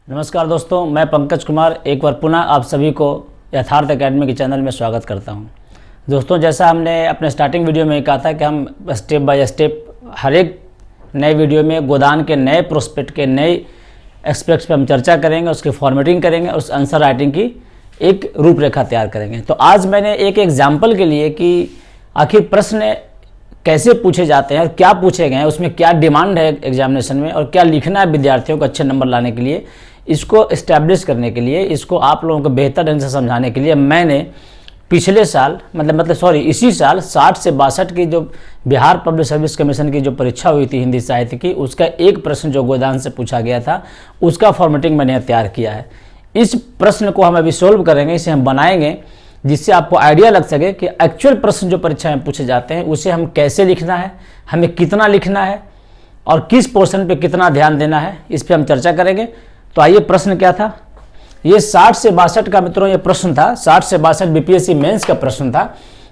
नमस्कार दोस्तों, मैं पंकज कुमार एक बार पुनः आप सभी को यथार्थ एकेडमी के चैनल में स्वागत करता हूं। दोस्तों, जैसा हमने अपने स्टार्टिंग वीडियो में कहा था कि हम स्टेप बाय स्टेप हर एक नए वीडियो में गोदान के नए प्रोस्पेक्ट के नए एस्पेक्ट्स पे हम चर्चा करेंगे, उसकी फॉर्मेटिंग करेंगे, उस आंसर राइटिंग की एक रूपरेखा तैयार करेंगे। तो आज मैंने एक एग्जाम्पल के लिए कि आखिर प्रश्न कैसे पूछे जाते हैं और क्या पूछे गए हैं, उसमें क्या डिमांड है एग्जामिनेशन में और क्या लिखना है विद्यार्थियों को अच्छे नंबर लाने के लिए, इसको इस्टेब्लिश करने के लिए, इसको आप लोगों को बेहतर ढंग से समझाने के लिए मैंने पिछले साल इसी साल 60 से 62 की जो बिहार पब्लिक सर्विस कमीशन की जो परीक्षा हुई थी हिंदी साहित्य की, उसका एक प्रश्न जो गोदान से पूछा गया था उसका फॉर्मेटिंग मैंने तैयार किया है। इस प्रश्न को हम अभी सोल्व करेंगे, इसे हम बनाएंगे जिससे आपको आइडिया लग सके कि एक्चुअल प्रश्न जो परीक्षा में पूछे जाते हैं उसे हम कैसे लिखना है, हमें कितना लिखना है और किस पोर्शन पे कितना ध्यान देना है, इस पर हम चर्चा करेंगे। तो आइए, प्रश्न क्या था। ये 60 से 62 का मित्रों ये प्रश्न था, 60 से 62 बीपीएससी मेंस का प्रश्न था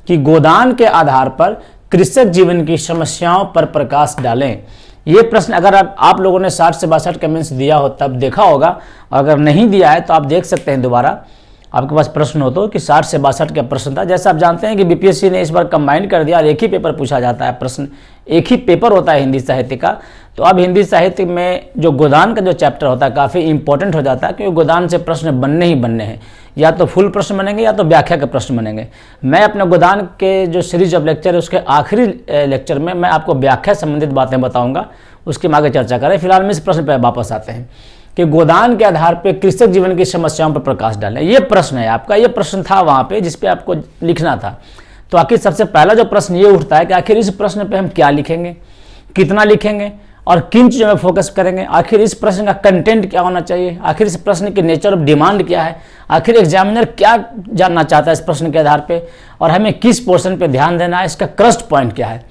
कि गोदान के आधार पर कृषक जीवन की समस्याओं पर प्रकाश डालें। ये प्रश्न अगर आप लोगों ने 60 से 62 का मेंस दिया हो तब देखा होगा, अगर नहीं दिया है तो आप देख सकते हैं दोबारा, आपके पास प्रश्न हो तो कि 60 से 62 का प्रश्न था। जैसा आप जानते हैं कि बीपीएससी ने इस बार कंबाइन कर दिया और एक ही पेपर पूछा जाता है, प्रश्न एक ही पेपर होता है हिंदी साहित्य का। तो अब हिंदी साहित्य में जो गोदान का जो चैप्टर होता है काफ़ी इंपॉर्टेंट हो जाता है, क्योंकि गोदान से प्रश्न बनने ही बनने हैं, या तो फुल प्रश्न बनेंगे या तो व्याख्या के प्रश्न बनेंगे। मैं अपने गोदान के जो सीरीज ऑफ लेक्चर है उसके आखिरी लेक्चर में मैं आपको व्याख्या संबंधित बातें बताऊँगा, उसके आगे चर्चा करें। फिलहाल में इस प्रश्न पर वापस आते हैं कि गोदान के आधार पर कृषक जीवन की समस्याओं पर प्रकाश डालें। ये प्रश्न है आपका, ये प्रश्न था वहाँ पे जिस पे आपको लिखना था। तो आखिर सबसे पहला जो प्रश्न ये उठता है कि आखिर इस प्रश्न पे हम क्या लिखेंगे, कितना लिखेंगे और किन चीज़ों में फोकस करेंगे, आखिर इस प्रश्न का कंटेंट क्या होना चाहिए, आखिर इस प्रश्न की नेचर ऑफ डिमांड क्या है, आखिर एग्जामिनर क्या जानना चाहता है इस प्रश्न के आधार पर और हमें किस पोर्शन पर ध्यान देना है, इसका क्रस्ट पॉइंट क्या है।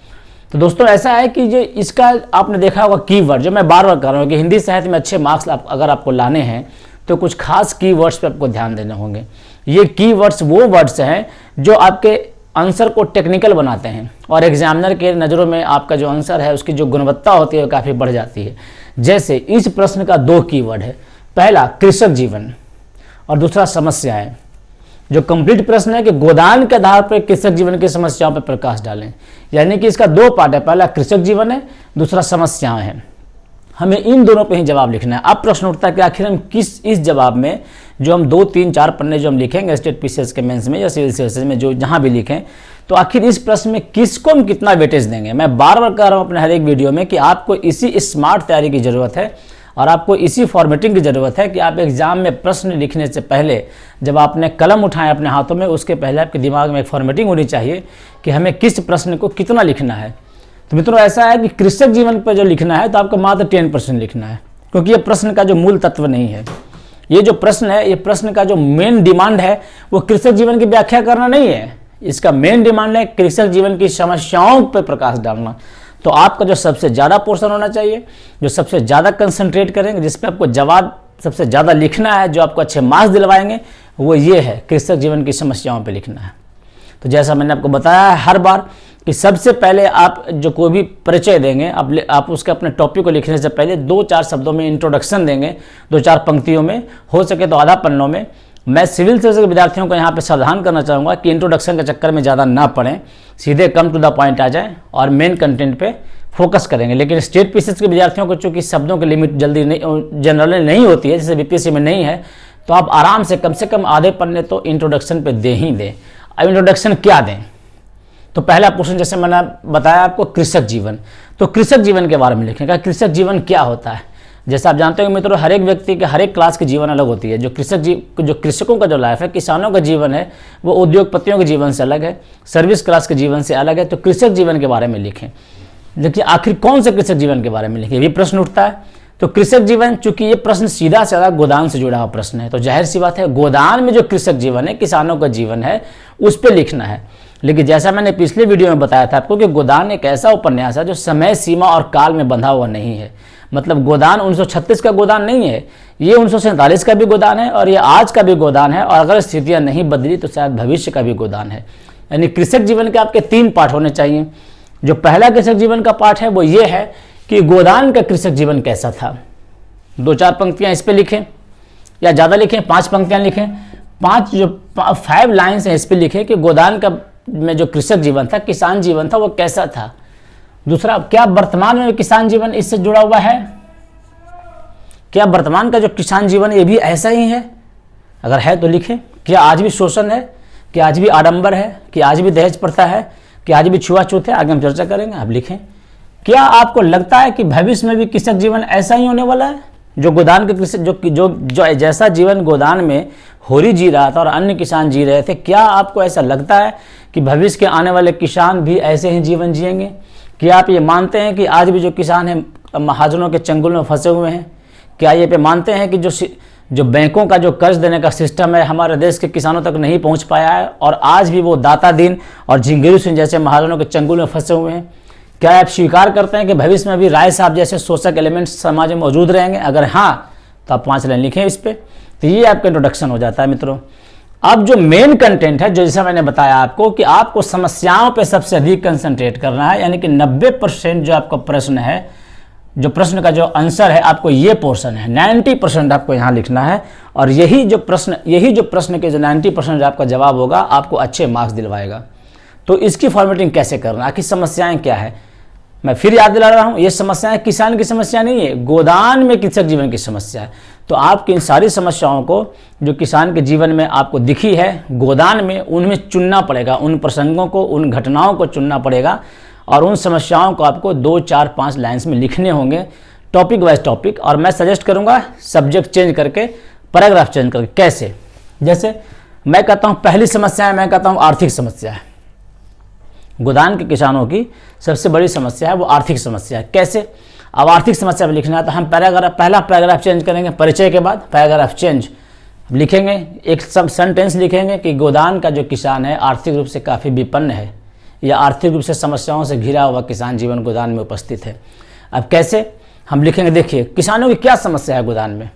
तो दोस्तों ऐसा है कि ये इसका आपने देखा होगा कीवर्ड, जो मैं बार बार कर रहा हूँ कि हिंदी साहित्य में अच्छे मार्क्स अगर आपको लाने हैं तो कुछ खास कीवर्ड्स पे आपको ध्यान देने होंगे। ये कीवर्ड्स वो वर्ड्स हैं जो आपके आंसर को टेक्निकल बनाते हैं और एग्जामिनर के नज़रों में आपका जो आंसर है उसकी जो गुणवत्ता होती है वो काफ़ी बढ़ जाती है। जैसे इस प्रश्न का 2 कीवर्ड है, पहला कृषक जीवन और दूसरा समस्याएं। जो कंप्लीट प्रश्न है कि गोदान के आधार पर कृषक जीवन की समस्याओं पर प्रकाश डालें, यानी कि इसका 2 पार्ट है, पहला कृषक जीवन है, दूसरा समस्याएं हैं। हमें इन दोनों पे ही जवाब लिखना है। अब प्रश्न उठता है कि आखिर हम इस जवाब में जो हम 2, 3, 4 पन्ने जो हम लिखेंगे स्टेट पीसीएस के मेंस में या सिविल सर्विसेज में जो जहां भी लिखें, तो आखिर इस प्रश्न में किसको हम कितना वेटेज देंगे। मैं बार बार कह रहा हूं अपने हर एक वीडियो में कि आपको इसी स्मार्ट तैयारी की जरूरत है और आपको इसी फॉर्मेटिंग की ज़रूरत है कि आप एग्जाम में प्रश्न लिखने से पहले जब आपने कलम उठाएं अपने हाथों में, उसके पहले आपके दिमाग में एक फॉर्मेटिंग होनी चाहिए कि हमें किस प्रश्न को कितना लिखना है। तो मित्रों ऐसा है कि कृषक जीवन पर जो लिखना है तो आपको मात्र 10% लिखना है, क्योंकि ये प्रश्न का जो मूल तत्व नहीं है। ये जो प्रश्न है, ये प्रश्न का जो मेन डिमांड है वो कृषक जीवन की व्याख्या करना नहीं है, इसका मेन डिमांड है कृषक जीवन की समस्याओं पर प्रकाश डालना। तो आपका जो सबसे ज़्यादा पोर्शन होना चाहिए, जो सबसे ज़्यादा कंसंट्रेट करेंगे, जिस पे आपको जवाब सबसे ज़्यादा लिखना है, जो आपको अच्छे मार्क्स दिलवाएंगे, वो ये है कृषक जीवन की समस्याओं पे लिखना है। तो जैसा मैंने आपको बताया है हर बार कि सबसे पहले आप जो कोई भी परिचय देंगे, आप उसके अपने टॉपिक को लिखने से पहले 2-4 शब्दों में इंट्रोडक्शन देंगे, 2-4 पंक्तियों में, हो सके तो आधा पन्नों में। मैं सिविल सर्विस के विद्यार्थियों को यहाँ पे सावधान करना चाहूँगा कि इंट्रोडक्शन के चक्कर में ज़्यादा ना पढ़ें, सीधे कम टू द पॉइंट आ जाएं और मेन कंटेंट पे फोकस करेंगे। लेकिन स्टेट पीसीएस के विद्यार्थियों को चूँकि शब्दों की लिमिट जल्दी नहीं, जनरली नहीं होती है, जैसे बीपीएससी में नहीं है, तो आप आराम से कम आधे पन्ने तो इंट्रोडक्शन पे दे ही दें। अब इंट्रोडक्शन क्या दें, तो पहला क्वेश्चन जैसे मैंने बताया आपको कृषक जीवन, तो कृषक जीवन के बारे में लिखेगा। कृषक जीवन क्या होता है, जैसा आप जानते हो मित्रों, हर एक व्यक्ति के हर एक क्लास की जीवन अलग होती है। जो कृषकों का जो लाइफ है, किसानों का जीवन है, वो उद्योगपतियों के जीवन से अलग है, सर्विस क्लास के जीवन से अलग है। तो कृषक जीवन के बारे में लिखें। देखिए आखिर कौन से कृषक जीवन के बारे में लिखें, ये प्रश्न उठता है। तो कृषक जीवन, चूंकि ये प्रश्न सीधा साधा गोदान से जुड़ा हुआ प्रश्न है, तो जाहिर सी बात है गोदान में जो कृषक जीवन है, किसानों का जीवन है, उस पर लिखना है। लेकिन जैसा मैंने पिछले वीडियो में बताया था आपको कि गोदान एक ऐसा उपन्यास है जो समय सीमा और काल में बंधा हुआ नहीं है। मतलब गोदान 1936 का गोदान नहीं है, ये 1947 का भी गोदान है और ये आज का भी गोदान है, और अगर स्थितियां नहीं बदली तो शायद भविष्य का भी गोदान है। यानी कृषक जीवन के आपके 3 पार्ट होने चाहिए। जो पहला कृषक जीवन का पार्ट है वो ये है कि गोदान का कृषक जीवन कैसा था। 2-4 पंक्तियां इस पे लिखें। या ज़्यादा लिखें, 5 पंक्तियाँ लिखें, 5 लाइन्स हैं इस पर लिखें कि गोदान का में जो कृषक जीवन था, किसान जीवन था, वो कैसा था। दूसरा, क्या वर्तमान में किसान जीवन इससे जुड़ा हुआ है? क्या वर्तमान का जो किसान जीवन ये भी ऐसा ही है? अगर है तो लिखें। क्या आज भी शोषण है? क्या आज भी आडंबर है? कि आज भी दहेज प्रथा है? कि आज भी छुआछूत है? आगे हम चर्चा करेंगे, आप लिखें। क्या आपको लगता है कि भविष्य में भी कृषक जीवन ऐसा ही होने वाला है? जो गोदान के कृषक जो जैसा जीवन गोदान में होरी जी रहा था और अन्य किसान जी रहे थे, क्या आपको ऐसा लगता है कि भविष्य के आने वाले किसान भी ऐसे ही जीवन जिएंगे? क्या आप ये मानते हैं कि आज भी जो किसान हैं महाजनों के चंगुल में फंसे हुए हैं? क्या ये पे मानते हैं कि जो बैंकों का जो कर्ज देने का सिस्टम है हमारे देश के किसानों तक नहीं पहुंच पाया है और आज भी वो दाता दीन और झिंगेरू सिंह जैसे महाजनों के चंगुल में फंसे हुए हैं? क्या आप स्वीकार करते हैं कि भविष्य में भी राय साहब जैसे शोषक एलिमेंट्स समाज में मौजूद रहेंगे? अगर हाँ तो आप 5 लाइन लिखें इस पर। तो ये आपका इंट्रोडक्शन हो जाता है मित्रों। अब जो मेन कंटेंट है, जो जैसा मैंने बताया आपको कि आपको समस्याओं पे सबसे अधिक कंसंट्रेट करना है, यानी कि 90% जो आपका प्रश्न है, जो प्रश्न का जो आंसर है आपको ये पोर्शन है, 90% आपको यहाँ लिखना है। और यही जो प्रश्न के जो 90% आपका जवाब होगा आपको अच्छे मार्क्स दिलवाएगा। तो इसकी फॉर्मेटिंग कैसे करना, आखिर समस्याएं क्या है? मैं फिर याद दिला रहा हूँ, ये समस्याएं किसान की समस्या नहीं है, गोदान में कृषक जीवन की समस्या है। तो आपकी इन सारी समस्याओं को जो किसान के जीवन में आपको दिखी है गोदान में, उनमें चुनना पड़ेगा, उन प्रसंगों को, उन घटनाओं को चुनना पड़ेगा और उन समस्याओं को आपको 2, 4, 5 लाइन्स में लिखने होंगे, टॉपिक वाइज टॉपिक। और मैं सजेस्ट करूंगा सब्जेक्ट चेंज करके, पैराग्राफ चेंज करके। कैसे? जैसे मैं कहता हूँ पहली समस्या है, मैं कहता हूँ आर्थिक समस्या है। गोदान के किसानों की सबसे बड़ी समस्या है वो आर्थिक समस्या है। कैसे? अब आर्थिक समस्या पर लिखना है तो हम पहला पैराग्राफ चेंज करेंगे, परिचय के बाद पैराग्राफ चेंज लिखेंगे, एक सब सेंटेंस लिखेंगे कि गोदान का जो किसान है आर्थिक रूप से काफ़ी विपन्न है या आर्थिक रूप से समस्याओं से घिरा हुआ किसान जीवन गोदान में उपस्थित है। अब कैसे हम लिखेंगे? देखिए, किसानों की क्या समस्या है गोदान में?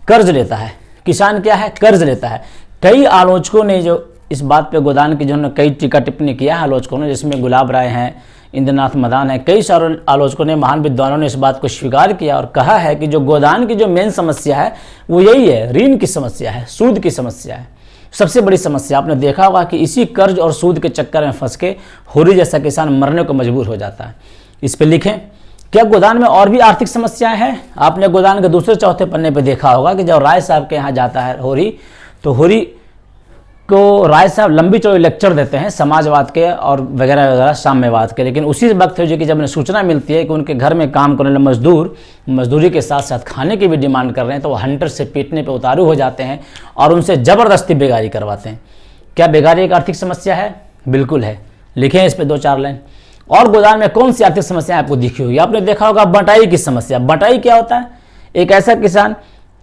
कर्ज लेता है किसान, क्या है? कर्ज लेता है। कई आलोचकों ने जो इस बात पे गोदान की जिन्होंने कई टीका टिप्पणी किया है आलोचकों ने, जिसमें गुलाब राय हैं, इंद्रनाथ मदान है, कई सारे आलोचकों ने, महान विद्वानों ने इस बात को स्वीकार किया और कहा है कि जो गोदान की जो मेन समस्या है वो यही है, ऋण की समस्या है, सूद की समस्या है। सबसे बड़ी समस्या आपने देखा होगा कि इसी कर्ज और सूद के चक्कर में फंस के होरी जैसा किसान मरने को मजबूर हो जाता है। इस पे लिखें। क्या गोदान में और भी आर्थिक समस्याएं हैं? आपने गोदान के दूसरे चौथे पन्ने पे देखा होगा कि जब राय साहब के यहाँ जाता है होरी, तो होरी को राय साहब लंबी चौड़ी लेक्चर देते हैं समाजवाद के और वगैरह वगैरह साम्यवाद के। लेकिन उसी वक्त है जो कि जब उन्हें सूचना मिलती है कि उनके घर में काम करने वाले मजदूर मजदूरी के साथ साथ खाने की भी डिमांड कर रहे हैं, तो वो हंटर से पीटने पे उतारू हो जाते हैं और उनसे ज़बरदस्ती बेगारी करवाते हैं। क्या बेगारी एक आर्थिक समस्या है? बिल्कुल है। लिखें इस पर 2-4 लाइन। और गोदान में कौन सी आर्थिक समस्या आपको दिखी होगी? आपने देखा होगा बंटाई की समस्या। बंटाई क्या होता है? एक ऐसा किसान,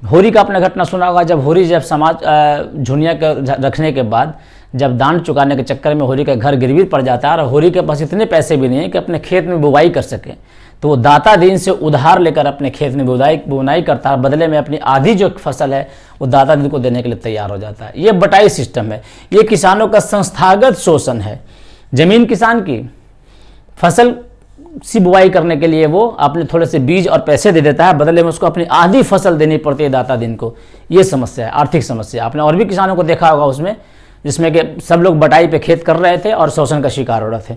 होरी का आपने घटना सुना होगा, जब समाज झुनिया के रखने के बाद जब दान चुकाने के चक्कर में होरी का घर गिरवी पड़ जाता है और होरी के पास इतने पैसे भी नहीं है कि अपने खेत में बुवाई कर सके, तो वो दाता दीन से उधार लेकर अपने खेत में बुनाई करता है, बदले में अपनी आधी जो फसल है वो दाता दीन को देने के लिए तैयार हो जाता है। ये बटाई सिस्टम है, ये किसानों का संस्थागत शोषण है। जमीन किसान की, फसल सी बुआई करने के लिए वो अपने थोड़े से बीज और पैसे दे देता है, बदले में उसको अपनी आधी फसल देनी पड़ती है दाता दिन को। ये समस्या है, आर्थिक समस्या। आपने और भी किसानों को देखा होगा उसमें, जिसमें कि सब लोग बटाई पे खेत कर रहे थे और शोषण का शिकार हो रहे थे।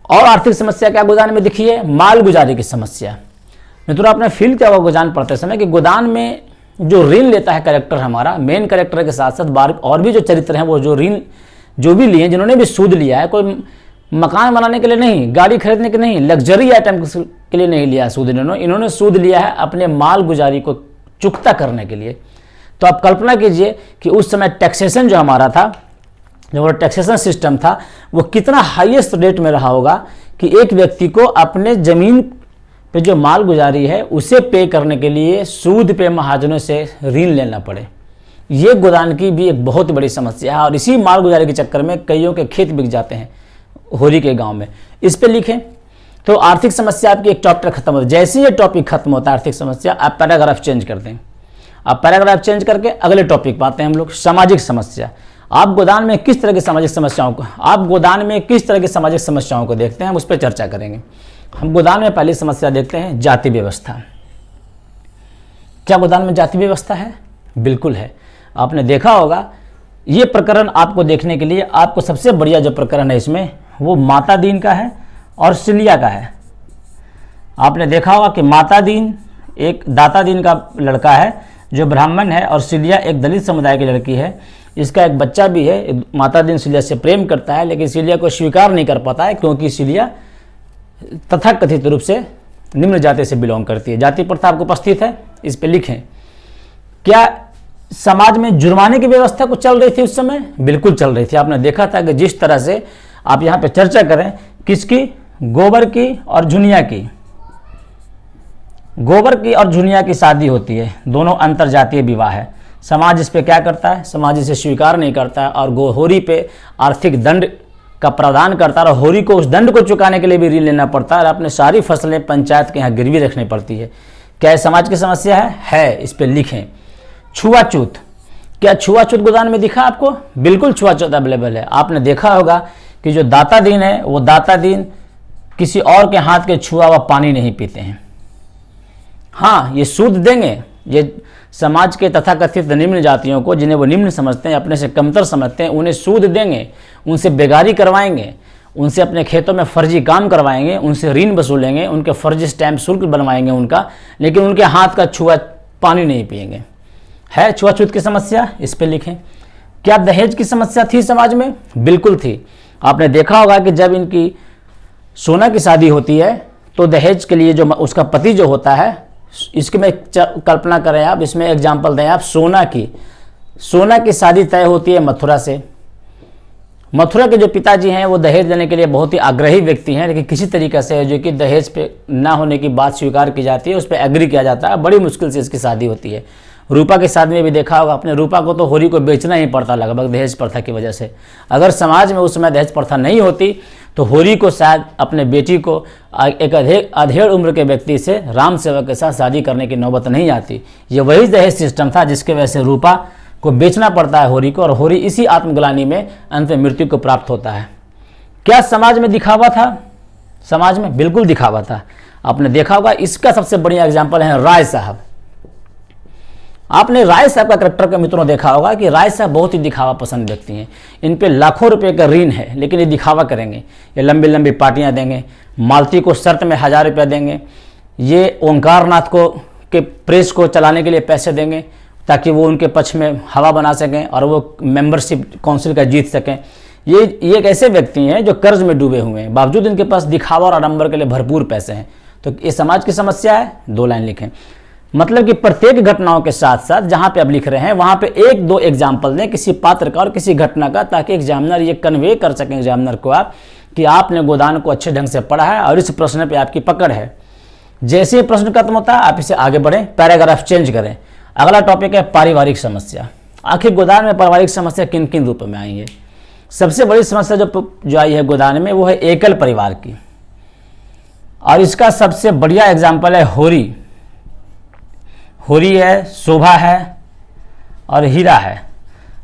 और आर्थिक समस्या क्या गोदान में दिखी है? माल गुजारी की समस्या। मित्रों, आपने फील किया होगा गोदान पढ़ते समय कि गोदान में जो ऋण लेता है कैरेक्टर, हमारा मेन कैरेक्टर के साथ साथ और भी जो चरित्र हैं वो जो ऋण जो भी लिए, जिन्होंने भी सूद लिया है, कोई मकान बनाने के लिए नहीं, गाड़ी खरीदने के नहीं, लग्जरी आइटम के लिए नहीं लिया सूद इन्होंने सूद लिया है अपने माल गुजारी को चुकता करने के लिए। तो आप कल्पना कीजिए कि उस समय टैक्सेशन जो हमारा था, जो टैक्सेशन सिस्टम था, वो कितना हाईएस्ट रेट में रहा होगा कि एक व्यक्ति को अपने ज़मीन पे जो माल गुजारी है उसे पे करने के लिए सूद पे महाजनों से ऋण लेना पड़े। ये गोदान की भी एक बहुत बड़ी समस्या है और इसी माल गुजारी के चक्कर में कईयों के खेत बिक जाते हैं होरी के गांव में। इस पे लिखें। तो आर्थिक समस्या आपकी एक चैप्टर खत्म होता है। जैसे ही ये टॉपिक खत्म होता है आर्थिक समस्या, आप पैराग्राफ चेंज कर दें। आप पैराग्राफ चेंज करके अगले टॉपिक पे आते हैं हम लोग, सामाजिक समस्या। आप गोदान में किस तरह की सामाजिक समस्याओं को देखते हैं, उस पर चर्चा करेंगे। हम गोदान में पहली समस्या देखते हैं, जाति व्यवस्था। क्या गोदान में जाति व्यवस्था है? बिल्कुल है। आपने देखा होगा ये प्रकरण आपको देखने के लिए आपको सबसे बढ़िया जो प्रकरण है इसमें वो माता दीन का है और सिलिया का है। आपने देखा होगा कि माता दीन एक दाता दीन का लड़का है जो ब्राह्मण है और सिलिया एक दलित समुदाय की लड़की है। इसका एक बच्चा भी है। माता दीन सिलिया से प्रेम करता है लेकिन सिलिया को स्वीकार नहीं कर पाता है क्योंकि सिलिया तथाकथित रूप से निम्न जाति से बिलोंग करती है। जाति प्रथा आपको उपस्थित है, इस पे लिखें। क्या समाज में जुर्माने की व्यवस्था कुछ चल रही थी उस समय? बिल्कुल चल रही थी। आपने देखा था कि जिस तरह से आप यहाँ पे चर्चा करें किसकी, गोबर की और झुनिया की, गोबर की और झुनिया की शादी होती है, दोनों अंतरजातीय विवाह है। समाज इस पे क्या करता है? समाज इसे स्वीकार नहीं करता है और होरी पे आर्थिक दंड का प्रावधान करता है और होरी को उस दंड को चुकाने के लिए भी ऋण लेना पड़ता है और अपने सारी फसलें पंचायत के यहाँ गिरवी रखनी पड़ती है। क्या समाज की समस्या है? इस पे लिखें। छुआछूत, क्या छुआछूत गोदान में दिखा आपको? बिल्कुल छुआछूत अवेलेबल है। आपने देखा होगा कि जो दाता दीन है वो दाता दीन किसी और के हाथ के छुआ हुआ पानी नहीं पीते हैं। हाँ, ये सूद देंगे, ये समाज के तथाकथित निम्न जातियों को जिन्हें वो निम्न समझते हैं, अपने से कमतर समझते हैं, उन्हें सूद देंगे, उनसे बेगारी करवाएंगे, उनसे अपने खेतों में फर्जी काम करवाएंगे, उनसे ऋण वसूलेंगे, उनके फर्जी स्टैंप शुल्क बनवाएंगे उनका, लेकिन उनके हाथ का छुआ पानी नहीं पिएंगे। है छुआछूत की समस्या? इस पे लिखें। क्या दहेज की समस्या थी समाज में? बिल्कुल थी। आपने देखा होगा कि जब इनकी सोना की शादी होती है तो दहेज के लिए जो उसका पति जो होता है, इसकी में कल्पना करें आप, इसमें एग्जाम्पल दें आप, सोना की शादी तय होती है मथुरा से। मथुरा के जो पिताजी हैं वो दहेज देने के लिए बहुत ही आग्रही व्यक्ति हैं, लेकिन किसी तरीके से जो कि दहेज पे ना होने की बात स्वीकार की जाती है, उस पर एग्री किया जाता है। बड़ी मुश्किल से इसकी शादी होती है। रूपा की शादी में भी देखा होगा आपने, रूपा को तो होरी को बेचना ही पड़ता लगभग दहेज प्रथा की वजह से। अगर समाज में उस समय दहेज प्रथा नहीं होती तो होरी को शायद अपने बेटी को एक अधेड़ उम्र के व्यक्ति से राम सेवक के साथ शादी करने की नौबत नहीं आती। ये वही दहेज सिस्टम था जिसके वजह से रूपा को बेचना पड़ता है होरी को, और होरी इसी आत्मग्लानि में अंत में मृत्यु को प्राप्त होता है। क्या समाज में दिखावा था? समाज में बिल्कुल दिखावा था। आपने देखा होगा, इसका सबसे बढ़िया एग्जाम्पल है राय साहब। आपने राय साहब का करेक्टर के मित्रों देखा होगा कि राय साहब बहुत ही दिखावा पसंद व्यक्ति हैं। इन पे लाखों रुपए का ऋण है लेकिन ये दिखावा करेंगे, ये लंबी लंबी पार्टियां देंगे, मालती को शर्त में 1000 रुपया देंगे, ये ओंकार नाथ को के प्रेस को चलाने के लिए पैसे देंगे ताकि वो उनके पक्ष में हवा बना सकें और वो मेंबरशिप काउंसिल का जीत सकें। ये एक ऐसे व्यक्ति हैं जो कर्ज में डूबे हुए हैं, बावजूद इनके पास दिखावा और आडंबर के लिए भरपूर पैसे हैं। तो ये समाज की समस्या है। 2 लाइन लिखें। मतलब कि प्रत्येक घटनाओं के साथ साथ जहां पे आप लिख रहे हैं वहां पे 1-2 एग्जाम्पल दें किसी पात्र का और किसी घटना का, ताकि एग्जामिनर ये कन्वे कर सकें एग्जामिनर को आप कि आपने गोदान को अच्छे ढंग से पढ़ा है और इस प्रश्न पे आपकी पकड़ है। जैसे ही प्रश्न खत्म होता है आप इसे आगे बढ़ें, पैराग्राफ चेंज करें। अगला टॉपिक है पारिवारिक समस्या। आखिर गोदान में पारिवारिक समस्या किन किन रूप में आई है? सबसे बड़ी समस्या जो आई है गोदान में वो है एकल परिवार की, और इसका सबसे बढ़िया एग्जाम्पल है होरी है, शोभा है और हीरा है।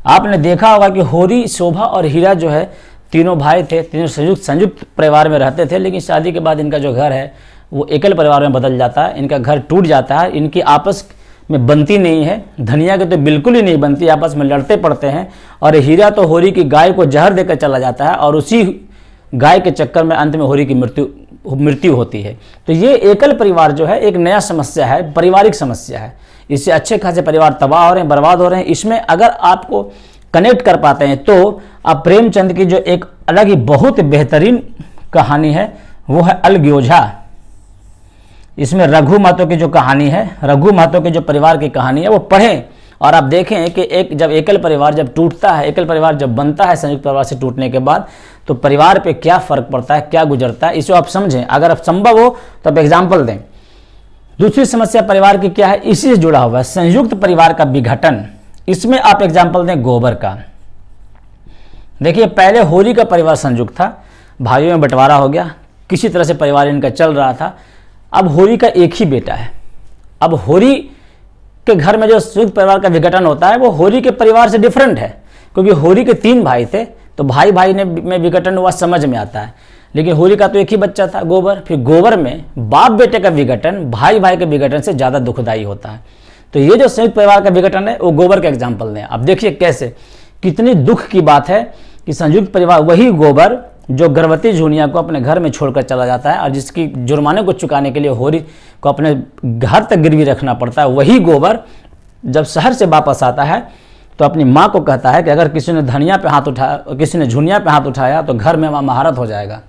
आपने देखा होगा कि होरी, शोभा और हीरा जो है तीनों भाई थे, तीनों संयुक्त परिवार में रहते थे, लेकिन शादी के बाद इनका जो घर है वो एकल परिवार में बदल जाता है। इनका घर टूट जाता है, इनकी आपस में बनती नहीं है। धनिया के तो बिल्कुल ही नहीं बनती, आपस में लड़ते पड़ते हैं। और हीरा तो होरी की गाय को जहर देकर चला जाता है और उसी गाय के चक्कर में अंत में होरी की मृत्यु होती है। तो ये एकल परिवार जो है एक नया समस्या है, पारिवारिक समस्या है। इससे अच्छे खासे परिवार तबाह हो रहे हैं, बर्बाद हो रहे हैं। इसमें अगर आपको कनेक्ट कर पाते हैं तो आप प्रेमचंद की जो एक अलग ही बहुत बेहतरीन कहानी है वो है अलग्योझा। इसमें रघु महतो की जो कहानी है, रघु महतो के जो परिवार की कहानी है वो पढ़ें और आप देखें कि जब एकल परिवार जब टूटता है, एकल परिवार जब बनता है संयुक्त परिवार से टूटने के बाद, तो परिवार पे क्या फर्क पड़ता है, क्या गुजरता है, इसे आप समझें। अगर आप संभव हो तो आप एग्जाम्पल दें। दूसरी समस्या परिवार की क्या है, इसी से जुड़ा हुआ है संयुक्त परिवार का विघटन। इसमें आप एग्जाम्पल दें गोबर का। देखिए, पहले होरी का परिवार संयुक्त था, भाइयों में बंटवारा हो गया, किसी तरह से परिवार इनका चल रहा था। अब होरी का एक ही बेटा है। अब होरी के घर में जो संयुक्त परिवार का विघटन होता है वो होरी के परिवार से डिफरेंट है, क्योंकि होरी के 3 भाई थे, तो भाई भाई में विघटन हुआ समझ में आता है। लेकिन होरी का तो एक ही बच्चा था गोबर। फिर गोबर में बाप बेटे का विघटन भाई भाई के विघटन से ज़्यादा दुखदायी होता है। तो ये जो संयुक्त परिवार का विघटन है वो गोबर का एग्जाम्पल दें। अब देखिए कैसे, कितनी दुख की बात है कि संयुक्त परिवार, वही गोबर जो गर्भवती जूनिया को अपने घर में छोड़कर चला जाता है और जिसकी जुर्माने को चुकाने के लिए होरी को अपने घर तक गिरवी रखना पड़ता है, वही गोबर जब शहर से वापस आता है तो अपनी माँ को कहता है कि अगर किसी ने धनिया पे हाथ उठाया, किसी ने झुनिया पे हाथ उठाया तो घर में वहाँ महारत हो जाएगा।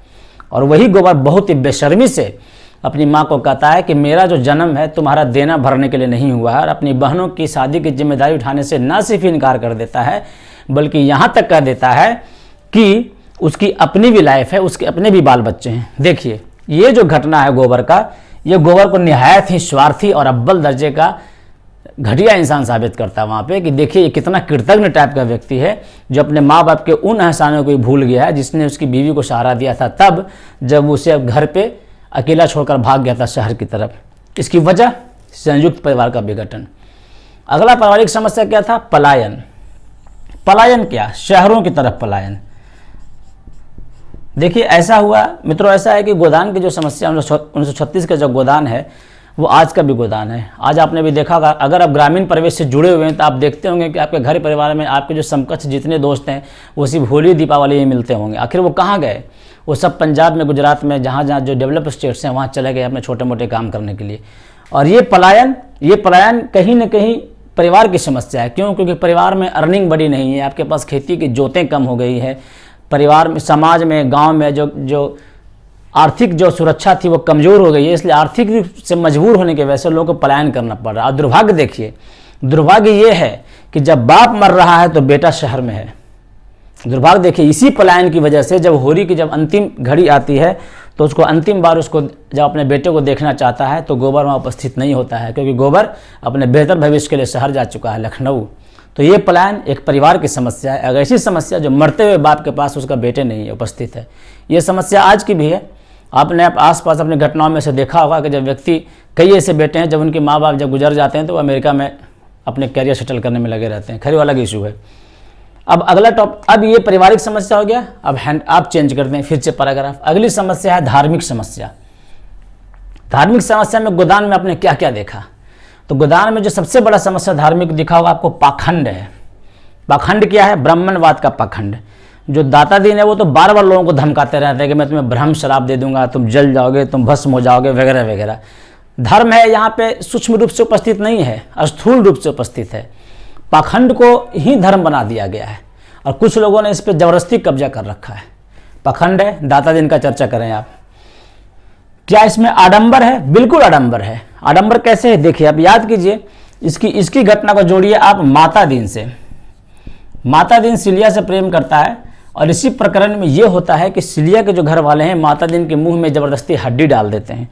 और वही गोबर बहुत ही बेशर्मी से अपनी माँ को कहता है कि मेरा जो जन्म है तुम्हारा देना भरने के लिए नहीं हुआ है, और अपनी बहनों की शादी की जिम्मेदारी उठाने से न सिर्फ इनकार कर देता है बल्कि यहाँ तक कह देता है कि उसकी अपनी भी लाइफ है, उसके अपने भी बाल बच्चे हैं। देखिए ये जो घटना है गोबर का, ये गोबर को निहायत ही स्वार्थी और अव्वल दर्जे का घटिया इंसान साबित करता है वहाँ पे कि देखिए ये कितना कृतज्ञ टाइप का व्यक्ति है जो अपने माँ बाप के उन एहसानों को भूल गया है जिसने उसकी बीवी को सहारा दिया था तब जब उसे घर पे अकेला छोड़कर भाग गया था शहर की तरफ। इसकी वजह संयुक्त परिवार का विघटन। अगला पारिवारिक समस्या क्या था? पलायन। पलायन क्या? शहरों की तरफ पलायन। देखिए ऐसा हुआ मित्रों, ऐसा है कि गोदान की जो समस्या 1936 का जो गोदान है वो आज का भी गोदान है। आज आपने भी देखा होगा, अगर आप ग्रामीण परिवेश से जुड़े हुए हैं तो आप देखते होंगे कि आपके घर परिवार में आपके जो समकक्ष जितने दोस्त हैं वो सिर्फ होली दीपावली में मिलते होंगे। आखिर वो कहाँ गए? वो सब पंजाब में, गुजरात में, जहाँ जहाँ जो डेवलप स्टेट्स हैं वहाँ चले गए अपने छोटे मोटे काम करने के लिए। और ये पलायन कहीं ना कहीं परिवार की समस्या है। क्यों? क्योंकि परिवार में अर्निंग बड़ी नहीं है, आपके पास खेती की जोतें कम हो गई है, परिवार में, समाज में, गांव में जो आर्थिक जो सुरक्षा थी वो कमज़ोर हो गई है, इसलिए आर्थिक रूप से मजबूर होने की वजह से लोगों को पलायन करना पड़ रहा है। और दुर्भाग्य देखिए, दुर्भाग्य ये है कि जब बाप मर रहा है तो बेटा शहर में है। दुर्भाग्य देखिए, इसी पलायन की वजह से जब होरी की जब अंतिम घड़ी आती है तो उसको अंतिम बार उसको जब अपने बेटे को देखना चाहता है तो गोबर वहाँ उपस्थित नहीं होता है, क्योंकि गोबर अपने बेहतर भविष्य के लिए शहर जा चुका है, लखनऊ। तो ये पलायन एक परिवार की समस्या है। अगर ऐसी समस्या जो मरते हुए बाप के पास उसका बेटे नहीं है, उपस्थित है, ये समस्या आज की भी है। आपने आसपास अपने घटनाओं में से देखा होगा कि जब व्यक्ति, कई ऐसे बेटे हैं जब उनके माँ बाप जब गुजर जाते हैं तो वो अमेरिका में अपने करियर सेटल करने में लगे रहते हैं। खैर वो अलग इशू है। अब अगला अब ये पारिवारिक समस्या हो गया। अब आप चेंज करते हैं फिर से पैराग्राफ। अगली समस्या है धार्मिक समस्या। धार्मिक समस्या में गोदान में आपने क्या क्या देखा? तो गोदान में जो सबसे बड़ा समस्या धार्मिक दिखा होगा आपको, पाखंड है। पाखंड क्या है? ब्राह्मणवाद का पाखंड। जो दाता दीन है वो तो बार बार लोगों को धमकाते रहते हैं कि मैं तुम्हें ब्रह्म शराब दे दूंगा, तुम जल जाओगे, तुम भस्म हो जाओगे, वगैरह वगैरह। धर्म है यहाँ पे सूक्ष्म रूप से उपस्थित नहीं है, स्थूल रूप से उपस्थित है। पाखंड को ही धर्म बना दिया गया है और कुछ लोगों ने इस पर जबरदस्ती कब्जा कर रखा है। पाखंड है, दाता दिन का चर्चा करें आप। क्या इसमें आडंबर है? बिल्कुल आडंबर है। आडंबर कैसे है? देखिए आप याद कीजिए, इसकी घटना को जोड़िए आप माता दिन से। माता दिन सिलिया से प्रेम करता है और इसी प्रकरण में ये होता है कि सिलिया के जो घर वाले हैं माता दिन के मुंह में जबरदस्ती हड्डी डाल देते हैं।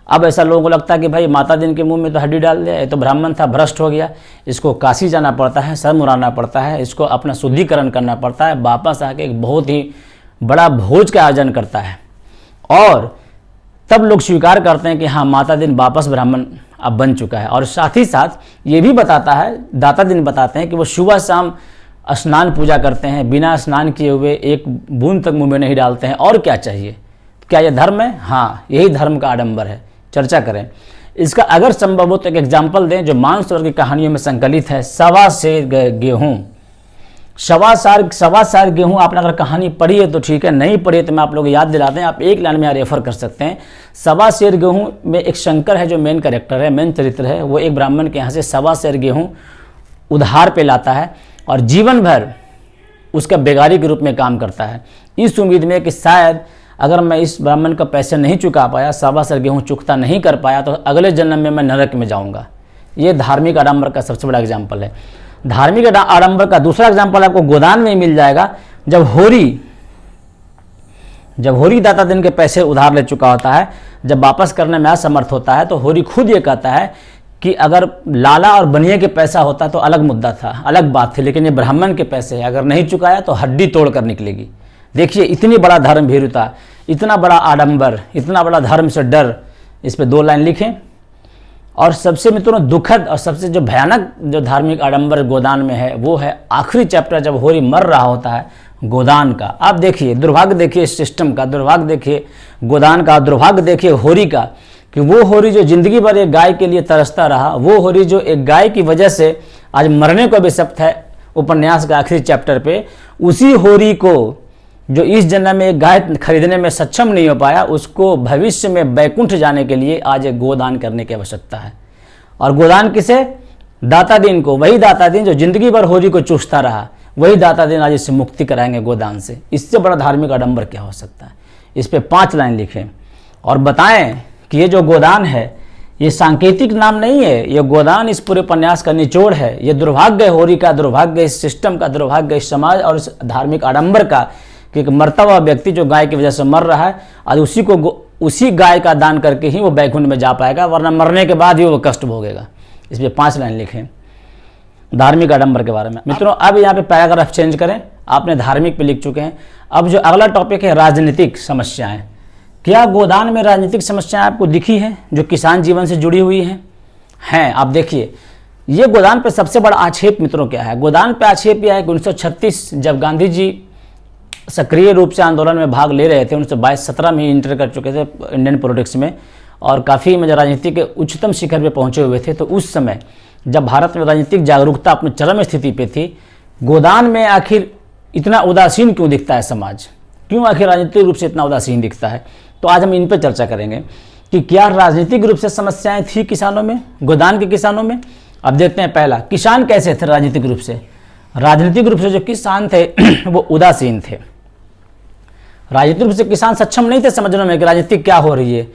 अब ऐसा लोगों को लगता है कि भाई माता दिन के मुंह में तो हड्डी डाल दिया, ये तो ब्राह्मण था, भ्रष्ट हो गया, इसको काशी जाना पड़ता है, सर मुराना पड़ता है, इसको अपना शुद्धिकरण करना पड़ता है, वापस आके एक बहुत ही बड़ा भोज का आयोजन करता है। और तब लोग स्वीकार करते हैं कि हाँ माता दिन वापस ब्राह्मण अब बन चुका है। और साथ ही साथ ये भी बताता है, दाता दिन बताते हैं कि वो सुबह शाम स्नान पूजा करते हैं, बिना स्नान किए हुए एक बूंद तक मुंह में नहीं डालते हैं। और क्या चाहिए? क्या ये धर्म है? हाँ, यही धर्म का आडंबर है। चर्चा करें इसका, अगर संभव हो तो एक एग्जाम्पल दें जो मानसरोवर की कहानियों में संकलित है। सवा सेर गेहूँ, सवा सार गेहूँ। आपने अगर कहानी पढ़ी है तो ठीक है, नहीं पढ़ी है तो मैं आप लोग याद दिलाते हैं। आप एक लाइन में यहाँ रेफर कर सकते हैं। सवा सेर गेहूँ में एक शंकर है जो मेन कैरेक्टर है, मेन चरित्र है। वो एक ब्राह्मण के यहाँ से सवा सेर गेहूँ उधार पे लाता है और जीवन भर उसका बेगारी के रूप में काम करता है, इस उम्मीद में कि शायद अगर मैं इस ब्राह्मण का पैसे नहीं चुका पाया, सवा सेर गेहूँ चुकता नहीं कर पाया, तो अगले जन्म में मैं नरक में जाऊँगा। ये धार्मिक आडंबर का सबसे बड़ा एग्जाम्पल है। धार्मिक आडंबर का दूसरा एग्जाम्पल आपको गोदान में मिल जाएगा। जब होरी दाता दिन के पैसे उधार ले चुका होता है, जब वापस करने में असमर्थ होता है, तो होरी खुद ये कहता है कि अगर लाला और बनिए के पैसा होता तो अलग मुद्दा था, अलग बात थी, लेकिन ये ब्राह्मण के पैसे अगर नहीं चुकाया तो हड्डी तोड़ कर निकलेगी। देखिए इतनी बड़ा धर्म भीरुता, इतना बड़ा आडंबर, इतना बड़ा धर्म से डर। इस पे 2 लाइन लिखें। और सबसे मित्रों दुखद और सबसे जो भयानक जो धार्मिक आडंबर गोदान में है वो है आखिरी चैप्टर, जब होरी मर रहा होता है गोदान का। आप देखिए दुर्भाग्य, देखिए इस सिस्टम का दुर्भाग्य, देखिए गोदान का दुर्भाग्य, देखिए होरी का कि वो होरी जो जिंदगी भर एक गाय के लिए तरसता रहा, वो होरी जो एक गाय की वजह से आज मरने को भी सख्त है उपन्यास के आखिरी चैप्टर पे, उसी होरी को जो इस जन्म में एक गाय खरीदने में सक्षम नहीं हो पाया, उसको भविष्य में बैकुंठ जाने के लिए आज एक गोदान करने की आवश्यकता है। और गोदान किसे? दाता दीन को। वही दाता दीन जो जिंदगी भर होरी को चूसता रहा, वही दाता दीन आज इससे मुक्ति कराएंगे गोदान से। इससे बड़ा धार्मिक आडंबर क्या हो सकता है? इस पे 5 लाइन लिखें और बताएं कि ये जो गोदान है ये सांकेतिक नाम नहीं है, ये गोदान इस पूरे उपन्यास का निचोड़ है। ये दुर्भाग्य है होरी का, दुर्भाग्य इस सिस्टम का, दुर्भाग्य इस समाज और इस धार्मिक आडंबर का कि एक मरता हुआ व्यक्ति जो गाय की वजह से मर रहा है, आज उसी गाय का दान करके ही वो बैकुंठ में जा पाएगा, वरना मरने के बाद ही वो कष्ट भोगेगा। इसमें 5 लाइन लिखें धार्मिक आडंबर के बारे में। मित्रों, अब यहाँ पे पैराग्राफ चेंज करें, आपने धार्मिक पे लिख चुके हैं। अब जो अगला टॉपिक है राजनीतिक समस्याएं। क्या गोदान में राजनीतिक समस्याएं आपको दिखी हैं जो किसान जीवन से जुड़ी हुई हैं? आप देखिए, ये गोदान पे सबसे बड़ा आक्षेप मित्रों क्या है? गोदान पे आक्षेप यह है कि 1936 जब गांधी जी सक्रिय रूप से आंदोलन में भाग ले रहे थे, 1922-17 में ही इंटर कर चुके थे इंडियन पॉलिटिक्स में और काफ़ी राजनीति के उच्चतम शिखर पे पहुंचे हुए थे। तो उस समय जब भारत में राजनीतिक जागरूकता अपनी चरम स्थिति पे थी, गोदान में आखिर इतना उदासीन क्यों दिखता है समाज? क्यों आखिर राजनीतिक रूप से इतना उदासीन दिखता है? तो आज हम इन पर चर्चा करेंगे कि क्या राजनीतिक रूप से समस्याएं थी किसानों में, गोदान के किसानों में। अब देखते हैं, पहला, किसान कैसे थे राजनीतिक रूप से? राजनीतिक रूप से जो किसान थे वो उदासीन थे। राजनीतिक रूप से किसान सक्षम नहीं थे समझने में कि राजनीति क्या हो रही है,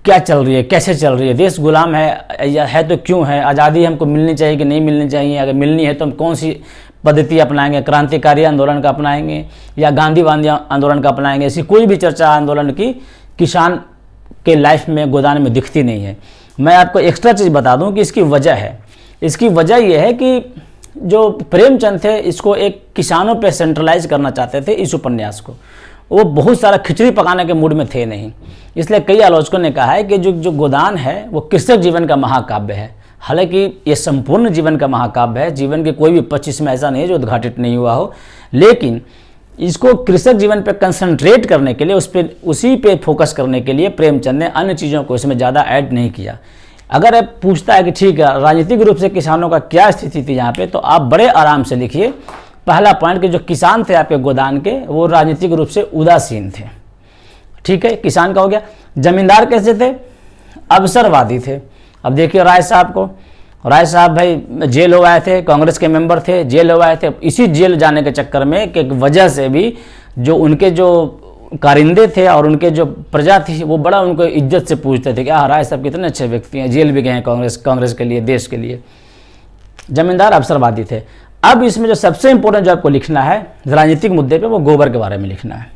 क्या चल रही है, कैसे चल रही है, देश गुलाम है तो क्यों है, आज़ादी हमको मिलनी चाहिए कि नहीं मिलनी चाहिए, अगर मिलनी है तो हम कौन सी पद्धति अपनाएंगे, क्रांतिकारी आंदोलन का अपनाएंगे या गांधीवादी आंदोलन का अपनाएंगे। ऐसी कोई भी चर्चा आंदोलन की किसान के लाइफ में गोदान में दिखती नहीं है। मैं आपको एक्स्ट्रा चीज़ बता दूं कि इसकी वजह है। इसकी वजह यह है कि जो प्रेमचंद थे इसको एक किसानों पे सेंट्रलाइज करना चाहते थे इस उपन्यास को। वो बहुत सारा खिचड़ी पकाने के मूड में थे नहीं, इसलिए कई आलोचकों ने कहा है कि जो गोदान है वो कृषक जीवन का महाकाव्य है। हालांकि ये संपूर्ण जीवन का महाकाव्य है, जीवन के कोई भी 25 में ऐसा नहीं है जो उद्घाटित नहीं हुआ हो, लेकिन इसको कृषक जीवन पे कंसंट्रेट करने के लिए, उसी पे फोकस करने के लिए प्रेमचंद ने अन्य चीज़ों को इसमें ज़्यादा ऐड नहीं किया। अगर आप पूछता है कि ठीक है राजनीतिक रूप से किसानों का क्या स्थिति थी यहाँ पे, तो आप बड़े आराम से लिखिए पहला पॉइंट कि जो किसान थे आपके गोदान के वो राजनीतिक रूप से उदासीन थे। ठीक है, किसान का हो गया। जमींदार कैसे थे? अवसरवादी थे। अब देखिए राय साहब को, राय साहब भाई जेल हो आए थे, कांग्रेस के मेंबर थे, जेल हो आए थे। इसी जेल जाने के चक्कर में एक वजह से भी जो उनके जो कारिंदे थे और उनके जो प्रजा थी वो बड़ा उनको इज्जत से पूछते थे कि राय साहब कितने अच्छे व्यक्ति हैं, जेल भी गए हैं कांग्रेस के लिए, देश के लिए। जमींदार अवसरवादी थे। अब इसमें जो सबसे इंपॉर्टेंट जो आपको लिखना है राजनीतिक मुद्दे पे, वो गोबर के बारे में लिखना है।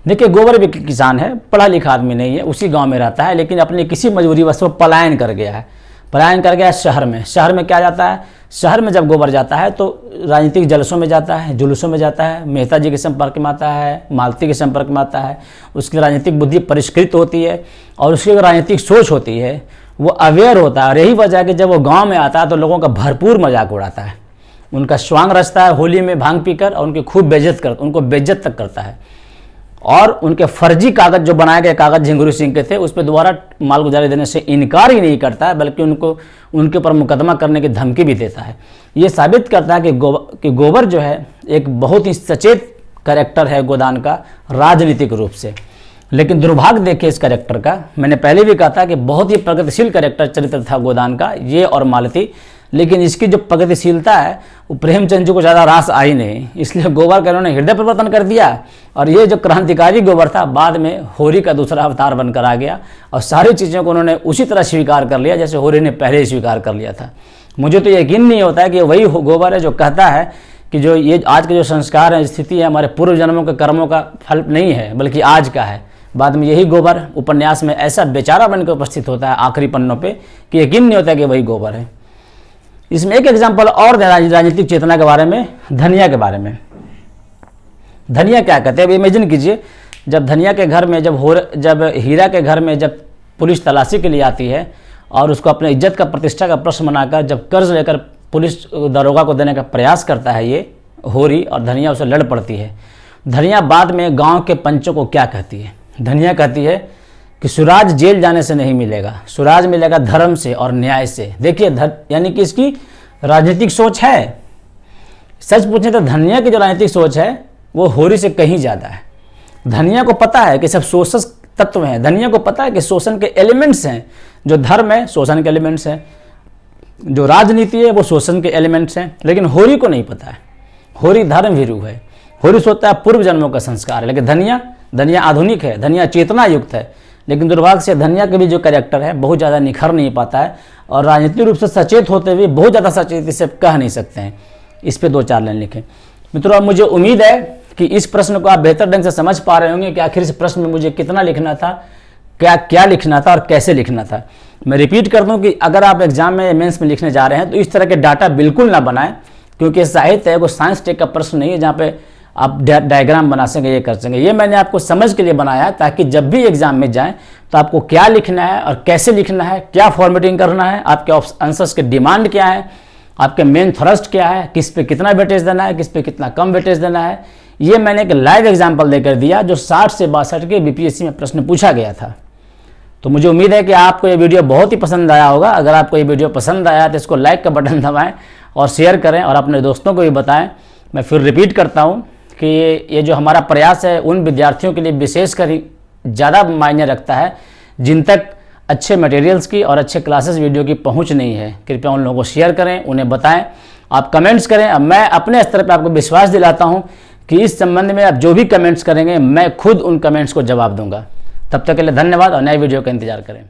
देखिए गोबर भी किसान है, पढ़ा लिखा आदमी नहीं है, उसी गांव में रहता है, लेकिन अपनी किसी मजबूरी वश वो पलायन कर गया है। पलायन कर गया शहर में। शहर में क्या जाता है? शहर में जब गोबर जाता है तो राजनीतिक जलसों में जाता है, जुलूसों में जाता है, मेहता जी के संपर्क में आता है, मालती के संपर्क में आता है। उसकी राजनीतिक बुद्धि परिष्कृत होती है और उसकी राजनीतिक सोच होती है, वो अवेयर होता है। और यही वजह है कि जब वो गांव में आता है तो लोगों का भरपूर मजाक उड़ाता है, उनका स्वांग रचता है होली में भांग पीकर और उनकी खूब उनको बेइज्जत तक करता है। और उनके फर्जी कागज जो बनाए गए कागज झिंगुरी सिंह के थे उस पर दोबारा मालगुजारी देने से इनकार ही नहीं करता है, बल्कि उनके ऊपर मुकदमा करने की धमकी भी देता है। ये साबित करता है कि गोबर जो है एक बहुत ही सचेत कैरेक्टर है गोदान का राजनीतिक रूप से। लेकिन दुर्भाग्य देखिए इस कैरेक्टर का, मैंने पहले भी कहा था कि बहुत ही प्रगतिशील कैरेक्टर चरित्र था गोदान का, ये और मालती। लेकिन इसकी जो प्रगतिशीलता है वो प्रेमचंद जी को ज़्यादा रास आई नहीं, इसलिए गोबर का इन्होंने हृदय परिवर्तन कर दिया। और ये जो क्रांतिकारी गोबर था बाद में होरी का दूसरा अवतार बनकर आ गया और सारी चीज़ों को उन्होंने उसी तरह स्वीकार कर लिया जैसे होरी ने पहले ही स्वीकार कर लिया था। मुझे तो यकीन नहीं होता है कि वही गोबर है जो कहता है कि जो ये आज के जो संस्कार है, स्थिति है, हमारे पूर्व जन्मों के कर्मों का फल नहीं है बल्कि आज का है। बाद में यही गोबर उपन्यास में ऐसा बेचारा बनकर उपस्थित होता है आखिरी पन्नों पे कि यकीन नहीं होता कि वही गोबर है। इसमें एक एग्जाम्पल और राजनीतिक चेतना के बारे में, धनिया के बारे में। धनिया क्या कहते हैं? अब इमेजिन कीजिए जब धनिया के घर में जब हीरा के घर में जब पुलिस तलाशी के लिए आती है और उसको अपने इज्जत का प्रतिष्ठा का प्रश्न बनाकर जब कर्ज लेकर पुलिस दरोगा को देने का प्रयास करता है ये होरी, और धनिया उसे लड़ पड़ती है। धनिया बाद में गांव के पंचों को क्या कहती है? धनिया कहती है कि सुराज जेल जाने से नहीं मिलेगा, सुराज मिलेगा धर्म से और न्याय से। देखिए यानी कि इसकी राजनीतिक सोच है। सच पूछे तो धनिया की जो राजनीतिक सोच है वो होरी से कहीं ज़्यादा है। धनिया को पता है कि सब शोषक तत्व हैं, धनिया को पता है कि शोषण के एलिमेंट्स हैं। जो धर्म है शोषण के एलिमेंट्स हैं, जो राजनीति है वो शोषण के एलिमेंट्स हैं, लेकिन होरी को नहीं पता है। होरी धर्म भीरू है, होरी सोचता है पूर्व जन्मों का संस्कार है। लेकिन धनिया आधुनिक है, धनिया चेतना युक्त है। लेकिन दुर्भाग्य से धनिया के भी जो कैरेक्टर है बहुत ज़्यादा निखर नहीं पाता है, और राजनीतिक रूप से सचेत होते हुए बहुत ज़्यादा सचेत इसे कह नहीं सकते हैं। इस पे 2-4 लाइन लिखें। मित्रों, अब मुझे उम्मीद है कि इस प्रश्न को आप बेहतर ढंग से समझ पा रहे होंगे कि आखिर इस प्रश्न में मुझे कितना लिखना था, क्या लिखना था और कैसे लिखना था। मैं रिपीट कर दूं कि अगर आप एग्जाम में मेंस में लिखने जा रहे हैं तो इस तरह के डाटा बिल्कुल ना बनाएं, क्योंकि साहित्य है वो साइंस टेक का प्रश्न नहीं है जहाँ पे आप डायग्राम बना सकेंगे, ये कर सकेंगे। ये मैंने आपको समझ के लिए बनाया है ताकि जब भी एग्जाम में जाएं तो आपको क्या लिखना है और कैसे लिखना है, क्या फॉर्मेटिंग करना है, आपके आंसर्स के डिमांड क्या है, आपके मेन थ्रस्ट क्या है, किस पे कितना वेटेज देना है, किस पे कितना कम वेटेज देना है। ये मैंने एक लाइव एग्जाम्पल देकर दिया जो 60 से 62 के बीपीएससी में प्रश्न पूछा गया था। तो मुझे उम्मीद है कि आपको ये वीडियो बहुत ही पसंद आया होगा। अगर आपको ये वीडियो पसंद आया तो इसको लाइक का बटन दबाएं और शेयर करें और अपने दोस्तों को भी बताएं। मैं फिर रिपीट करता हूं कि ये जो हमारा प्रयास है उन विद्यार्थियों के लिए विशेषकर ज़्यादा मायने रखता है जिन तक अच्छे मटेरियल्स की और अच्छे क्लासेस वीडियो की पहुंच नहीं है। कृपया उन लोगों को शेयर करें, उन्हें बताएं, आप कमेंट्स करें। अब मैं अपने स्तर पर आपको विश्वास दिलाता हूं कि इस संबंध में आप जो भी कमेंट्स करेंगे मैं खुद उन कमेंट्स को जवाब दूंगा। तब तक के लिए धन्यवाद और नए वीडियो का इंतजार करें।